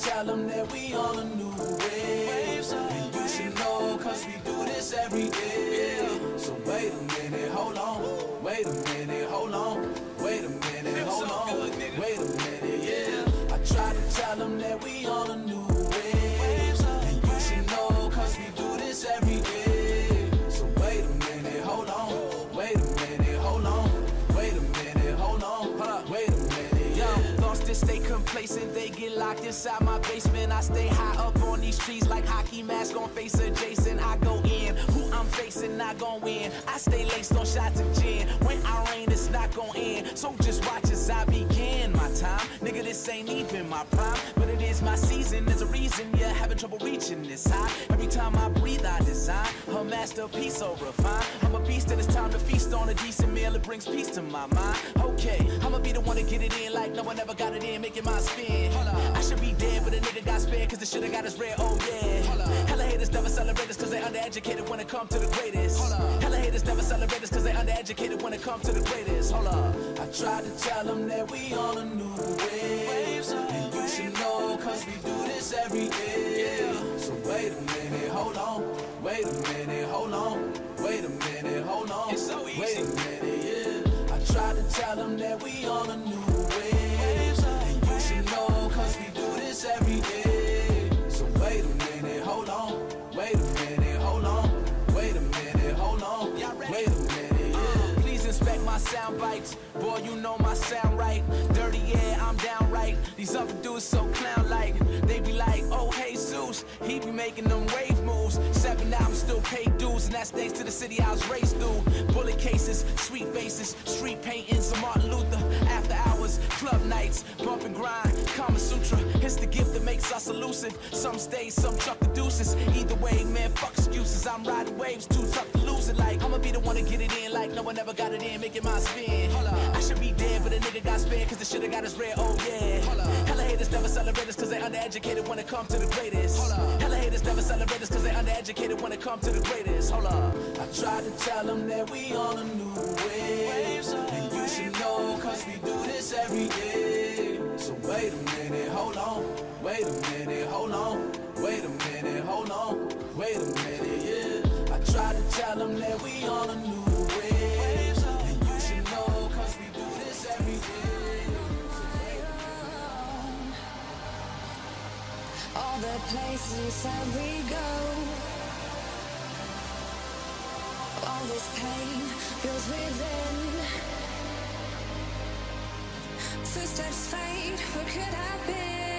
tell them that we on a new wave. And you should know, cause we do this every day. So wait a minute, hold on. Wait a minute, hold on. Wait a minute, hold on. Wait a minute, yeah. I try to tell them that we on a new wave. And you should know, cause we do this every day. So wait a minute, hold on. Wait a minute, hold on. Wait a minute, hold on. Wait a minute, yeah. Lost and stay complacent, they get locked inside my basement. I stay high up on these trees like hockey mask on face of Jason. I go in, who I'm facing, not gon' win. I stay laced on shots of gin. When I rain, it's not gon' end. So just watch as I begin my time. Nigga, this ain't even my prime, but it is my season. There's a reason you're having trouble reaching this high. Every time I breathe, I design a masterpiece so refined. I'm a beast and it's time to feast on a decent meal. It brings peace to my mind. Okay, I'ma be the one to get it in like no one ever got it in, making my spin. I should be dead, but a nigga got spared cause the shit I got is rare, oh yeah. Hella haters never celebrate us cause they undereducated when it come to the greatest. Hella haters never celebrate us cause they undereducated when it come to the greatest. Hold up. I tried to tell them that we on a new wave. And you should know, cause we do this every day. So wait a minute, hold on. Wait a minute, hold on. Wait a minute, hold on. It's so easy. Wait a minute, yeah. I tried to tell them that we on a new wave. And you should know, cause we do this every day. So wait a minute, hold on. Wait a minute, hold on. Wait a minute, hold on. Wait a minute, yeah. Please inspect my sound bites. Boy, you know my sound right. Dirty, yeah, I'm downright. These other dudes so clown-like. They be like, oh, hey, Zeus. He be making them rave moves. 7 albums still pay dues, and that's thanks to the city I was raised through. Bullet cases, sweet faces, street paintings of Martin Luther. After hours, club nights, bump and grind, Kama Sutra. It's the gift that makes us elusive. Some stay, some chuck the deuces. Either way, man, fuck excuses. I'm riding waves, too tough to lose it. Like, I'ma be the one to get it in, like no one ever got it in, making my spin. I should be dead, but a nigga got spared cause the shit I got is rare, oh yeah. Hella haters never celebrate us cause they undereducated when it come to the greatest. Hella haters never celebrate us cause they undereducated when it come to the greatest. Hold up. I tried to tell them that we on a new wave. And you should know, cause we do this every day. So wait a minute, hold on. Wait a minute, hold on. Wait a minute, hold on. Wait a minute, yeah. I tried to tell them that we on a new wave. And you should know, cause we do this every day. All the places that we go, all this pain builds within. Footsteps fade, what could have been?